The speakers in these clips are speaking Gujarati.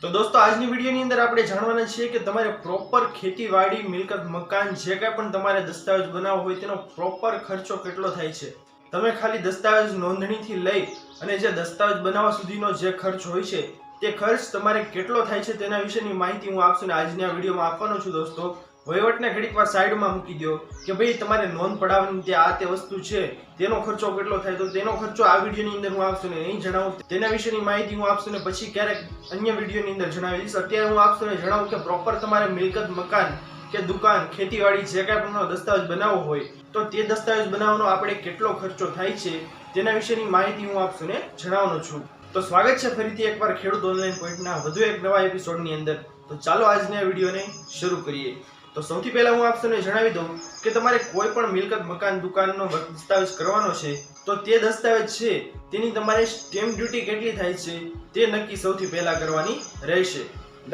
તો દોસ્તો આજની વિડીયોની અંદર આપણે જાણવાના છીએ કે તમારે પ્રોપર ખેતીવાડી મિલકત મકાન જે કાંઈ પણ તમારે દસ્તાવેજ બનાવવો હોય તેનો પ્રોપર ખર્ચો કેટલો થાય છે. તમે ખાલી દસ્તાવેજ નોંધણીથી લઈ અને જે દસ્તાવેજ બનાવવા સુધીનો જે ખર્ચ હોય છે તે ખર્ચ તમારે કેટલો થાય છે તેના વિશેની માહિતી હું આપશું ને આજની આ વિડીયોમાં આપવાનો છું. દોસ્તો વહીવટને ઘડીક વાર સાઈડમાં મૂકી દો કે ભાઈ તમારે નોંધ પડાવવાની તે આ તે વસ્તુ છે તેનો ખર્ચો કેટલો થાય, તો તેનો ખર્ચો આ વિડીયોની અંદર હું આપશું ને નહીં જણાવું. તેના વિશેની માહિતી હું આપશું ને પછી ક્યારેક અન્ય વિડીયોની અંદર જણાવી દઈશ. અત્યારે હું આપશું ને જણાવું કે પ્રોપર તમારે મિલકત મકાન કે દુકાન ખેતીવાડી જે કાંઈ પણ દસ્તાવેજ બનાવવો હોય તો તે દસ્તાવેજ બનાવવાનો આપણે કેટલો ખર્ચો થાય છે તેના વિશેની માહિતી હું આપશું ને જણાવવાનો છું. તો સ્વાગત છે ફરીથી એકવાર ખેડૂત ઓનલાઈન પોઈન્ટના વધુ એક નવા એપિસોડની અંદર. તો ચાલો આજના વિડીયોને શરૂ કરીએ. તો સૌથી પહેલા હું આપને જણાવી દઉં કે તમારે કોઈ પણ મિલકત મકાન દુકાનનો દસ્તાવેજ કરવાનો છે તો તે દસ્તાવેજ છે તેની તમારે સ્ટેમ્પ ડ્યુટી કેટલી થાય છે તે નક્કી સૌથી પહેલા કરવાની રહેશે.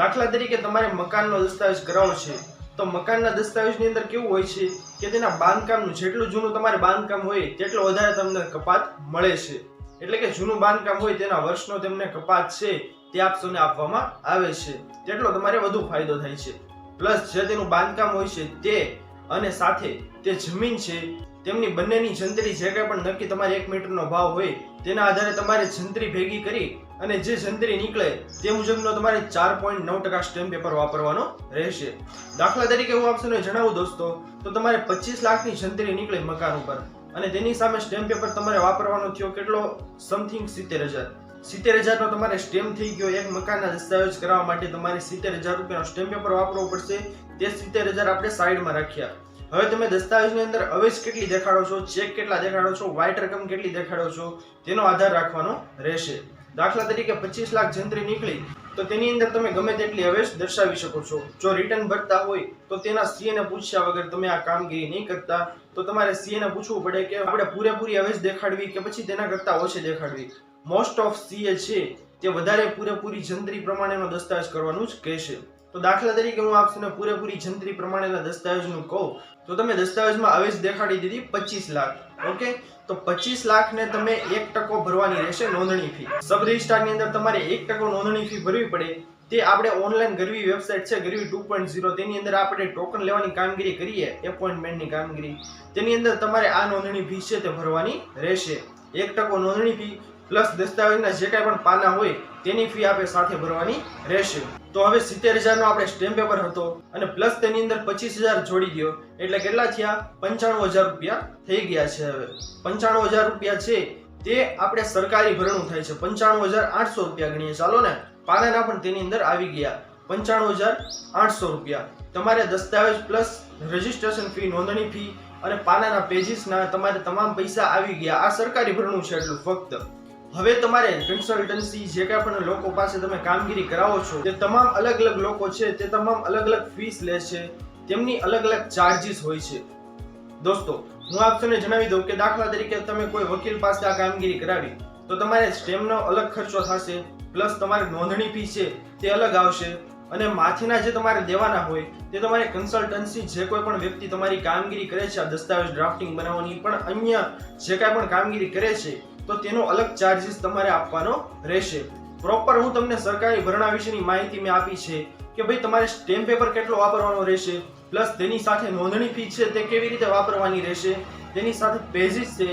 દાખલા તરીકે તમારે મકાનનો દસ્તાવેજ કરાવવાનો છે તો મકાનના દસ્તાવેજની અંદર કેવું હોય છે કે તેના બાંધકામનું જેટલું જૂનું તમારે બાંધકામ હોય તેટલો વધારે તમને કપાત મળે છે. એટલે કે જૂનું બાંધકામ હોય તેના વર્ષનો તેમને કપાત છે તે આપસોને આપવામાં આવે છે તેટલો તમારે વધુ ફાયદો થાય છે. પ્લસ જે તેનું બાંધકામ હોય છે તે અને સાથે તે જમીન છે તેમની બંનેની જંત્રી જે કંઈ પણ નક્કી તમારે 1 મીટરનો ભાવ હોય તેના આધારે તમારે જંત્રી ભેગી કરી અને જે જંત્રી નીકળે તે મુજબનો તમારે 4.9% સ્ટેમ્પ પેપર વાપરવાનો રહેશે. દાખલા તરીકે હું આપને જણાવું દોસ્તો તો તમારે 25 લાખની જંત્રી નીકળે મકાન ઉપર અને તેની સામે સ્ટેમ્પ પેપર તમારે વાપરવાનો થયો કેટલો સમથિંગ 70,000. 70,000 નો તમારે સ્ટેમ્પ થઈ ગયો. એક મકાનના દસ્તાવેજ કરાવવા માટે તમારે 70,000 રૂપિયાનો સ્ટેમ્પ પેપર વાપરવો પડશે. તે 70,000 આપણે સાઈડમાં રાખ્યા. હવે તમે દસ્તાવેજની અંદર અવેજ કેટલી દેખાડો છો, ચેક કેટલા દેખાડો છો, વ્હાઇટ રકમ કેટલી દેખાડો છો તેનો આધાર રાખવાનો રહેશે. દાખલા તરીકે 25 લાખ જંત્રી નીકળી તો તેની અંદર તમે ગમે તેટલી અવેજ દર્શાવી શકો છો. જો રિટર્ન ભરતા હોય તો તેના સીએ ને પૂછ્યા વગર તમે આ કામગીરી નહીં કરતા તો તમારે સીએ ને પૂછવું પડે કે આપણે પૂરેપૂરી અવેજ દેખાડવી કે પછી તેના કરતા ઓછી દેખાડવી. મોસ્ટ ઓફ સીએ છે તે વધારે પૂરેપૂરી જંત્રી પ્રમાણેનો દસ્તાવેજ કરવાનું જ કહેશે. તો દાખલા તરીકે હું આપને પૂરેપૂરી જંત્રી પ્રમાણેના દસ્તાવેજનું કહું તો તમે દસ્તાવેજમાં અવેજ દેખાડી દીધી 25 લાખ. ઓકે, તો 25 લાખને તમે 1% ભરવાની રહેશે નોંધણી ફી. સબ રજિસ્ટ્રારની અંદર તમારે 1% નોંધણી ફી ભરવી પડે. તે આપણે ઓનલાઈન ગરવી વેબસાઇટ છે ગરવી 2.0 તેની અંદર આપણે ટોકન લેવાની કામગીરી કરીએ એપોઇન્ટમેન્ટની કામગીરી તેની અંદર તમારે આ નોંધણી ફી છે તે ભરવાની રહેશે. 1% નોંધણી ફી પ્લસ દસ્તાવેજના જે કાંઈ પણ પાના હોય તેની ફી આપણે સાથે ભરવાની રહેશે. તો હવે 70,000 નો આપણે સ્ટેમ્પ પેપર હતો અને પ્લસ તેની અંદર 25,000 જોડી દો એટલે કેટલા થયા 95,000 રૂપિયા થઈ ગયા છે. હવે 95,000 રૂપિયા છે તે આપણે સરકારી ભરણું થાય છે. 95,800 રૂપિયા ગણીએ ચાલો ને. પાનાના પણ તેની અંદર આવી ગયા 95,800 રૂપિયા. તમારે દસ્તાવેજ પ્લસ રજીસ્ટ્રેશન ફી, નોંધણી ફી અને પાનાના પેજીસના તમારે તમામ પૈસા આવી ગયા. આ સરકારી ભરણું છે એટલું ફક્ત. હવે તમારે કન્સલ્ટન્સી જે કાંઈ પણ લોકો પાસે તમે કામગીરી કરાવો છો તે તમામ અલગ અલગ લોકો છે તે તમામ અલગ અલગ ફીસ લે છે. તેમની અલગ અલગ ચાર્જીસ હોય છે. દોસ્તો હું આપને જણાવી દઉં કે દાખલા તરીકે તમે કોઈ વકીલ પાસે આ કામગીરી કરાવી તો તમારે સ્ટેમ્પનો અલગ ખર્ચો થશે પ્લસ તમારી નોંધણી ફી છે તે અલગ આવશે અને માથીના જે તમારે દેવાના હોય તે તમારે કન્સલ્ટન્સી જે કોઈ પણ વ્યક્તિ તમારી કામગીરી કરે છે આ દસ્તાવેજ ડ્રાફ્ટિંગ બનાવવાની પણ અન્ય જે કાંઈ પણ કામગીરી કરે છે તો તેનો અલગ ચાર્જીસ તમારે આપવાનો રહેશે. પ્રોપર હું તમને સરકારી ભરણા વિશેની માહિતી મેં આપી છે કે ભાઈ તમારે સ્ટેમ્પ પેપર કેટલો વાપરવાનો રહેશે પ્લસ તેની સાથે નોંધણી ફી છે તે કેવી રીતે વાપરવાની રહેશે, તેની સાથે પેજીસ છે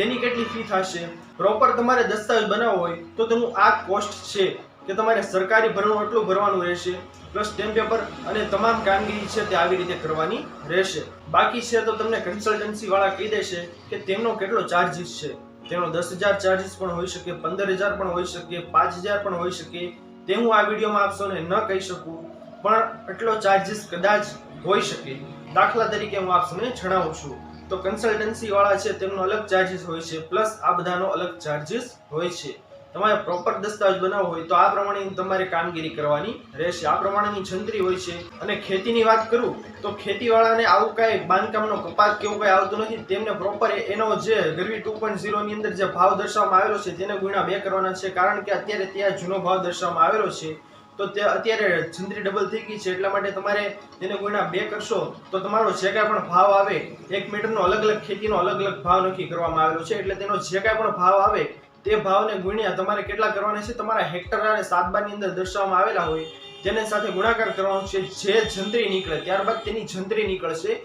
તેની કેટલી ફી થશે. પ્રોપર તમારે દસ્તાવેજ બનાવવો હોય તો તેનું આ કોસ્ટ છે કે તમારે સરકારી ભરણું એટલું ભરવાનું રહેશે પ્લસ સ્ટેમ્પ પેપર અને તમામ કામગીરી છે તે આવી રીતે કરવાની રહેશે. બાકી છે તો તમને કન્સલ્ટન્સી વાળા કહી દેશે કે તેમનો કેટલો ચાર્જીસ છે. તેનો 10,000 ચાર્જીસ પણ હોઈ શકે, 15,000 પણ હોઈ શકે, 5,000 પણ હોઈ શકે. તે હું આ વિડીયોમાં આપશોને ન કહી શકું પણ એટલો ચાર્જીસ કદાચ હોઈ શકે. દાખલા તરીકે હું આપને જણાવું છું તો કન્સલ્ટન્સી વાળા છે તેમનો અલગ ચાર્જીસ હોય છે પ્લસ આ બધાનો અલગ ચાર્જીસ હોય છે. તમારે પ્રોપર દસ્તાવેજ બનાવવો હોય તો આ પ્રમાણે તમારે કામગીરી કરવાની રહેશે. આ પ્રમાણેની જંત્રી હોય છે. અને ખેતીની વાત કરું તો ખેતીવાળાને આવું કાંઈ બાંધકામનો કપાત કેવું કાંઈ આવતું નથી. તેમને પ્રોપર એનો જે ગરવી 2.0 ની અંદર જે ભાવ દર્શાવવામાં આવેલો છે તેને ગુણ્યા 2 કરવાના છે. કારણ કે અત્યારે ત્યાં જૂનો ભાવ દર્શાવવામાં આવેલો છે તો તે અત્યારે જંત્રી ડબલ થઈ ગઈ છે એટલા માટે તમારે તેને ગુણ્યા 2 કરશો તો તમારો જે કાંઈ પણ ભાવ આવે 1 મીટરનો અલગ અલગ ખેતીનો અલગ અલગ ભાવ નક્કી કરવામાં આવેલો છે એટલે તેનો જે કાંઈ પણ ભાવ આવે તે ભાવને ગુણ્યા તમારે કેટલા કરવાના છે, તમારા હેક્ટર અને 7 ની અંદર દર્શાવવામાં આવેલા હોય તેની સાથે ગુણાકાર કરવાનો છે. જે જંત્રી નીકળે ત્યારબાદ તેની જંત્રી નીકળશે,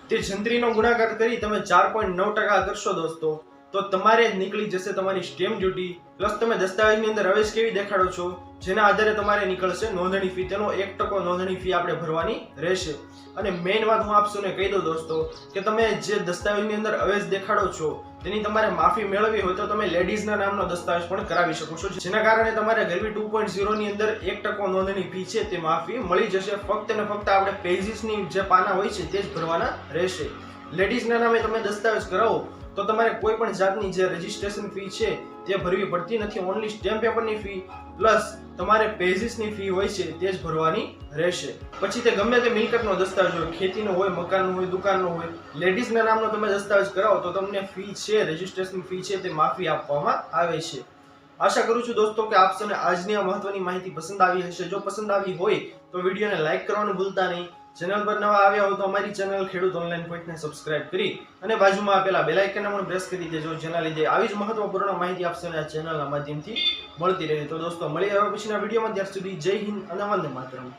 તે જંત્રીનો ગુણાકાર કરી તમે 4.9% કરશો દોસ્તો, તો તમારે નીકળી જશે તમારી સ્ટેમ્પ ડ્યુટી પ્લસ તમે દસ્તાવેજની અંદર અવેજ કેવી દેખાડો છો જેના આધારે તમારે નીકળશે નોંધણી ફી. તેનો 1% નોંધણી ફી આપણે ભરવાની રહેશે. અને મેઇન વાત હું આપ સૌને કહી દઉં દોસ્તો કે તમે જે દસ્તાવેજની અંદર અવેજ દેખાડો છો તેની તમારે માફી મેળવવી હોય તો તમે લેડીઝના નામનો દસ્તાવેજ પણ કરાવી શકો છો, જેના કારણે તમારે ગરવી 2.0 ની અંદર 1% નોંધણી ફી છે તે માફી મળી જશે. ફક્ત અને ફક્ત આપણે પેજીસની જે પાના હોય છે તે જ ભરવાના રહેશે. લેડીઝના નામે તમે દસ્તાવેજ કરાવો તો તમારે કોઈ પણ જાતની જે રજીસ્ટ્રેશન ફી છે તે ભરવી પડતી નથી. ઓનલી સ્ટેમ્પ પેપરની ફી પ્લસ તમારે પેજીસની ફી હોય છે તે જ ભરવાની રહેશે. પછી તે ગમે તે મિલકતનો દસ્તાવેજ હોય, ખેતીનો હોય, મકાનનો હોય, દુકાનનો હોય, લેડીઝના નામનો તમે દસ્તાવેજ કરાવો તો તમને ફી છે, રજીસ્ટ્રેશન ફી છે તે માફી આપવામાં આવે છે. આશા કરું છું દોસ્તો કે આપ સૌને આજની આ મહત્વની માહિતી પસંદ આવી હશે. જો પસંદ આવી હોય તો વિડીયોને લાઈક કરવાનું ભૂલતા નહીં. ચેનલ પર નવા આવ્યા હો તો અમારી ચેનલ ખેડૂત ઓનલાઈન પોઈન્ટને સબસ્ક્રાઇબ કરી અને બાજુમાં આપેલા બેલ આઇકનને પણ પ્રેસ કરી દેજો, જેના લીધે આવી જ મહત્વપૂર્ણ માહિતી આપ સૌને આ ચેનલના માધ્યમથી મળતી રહે. તો દોસ્તો મળી આવ્યા પછીના વિડીયોમાં, ત્યાર સુધી જય હિન્દ અને વંદે માતરમ.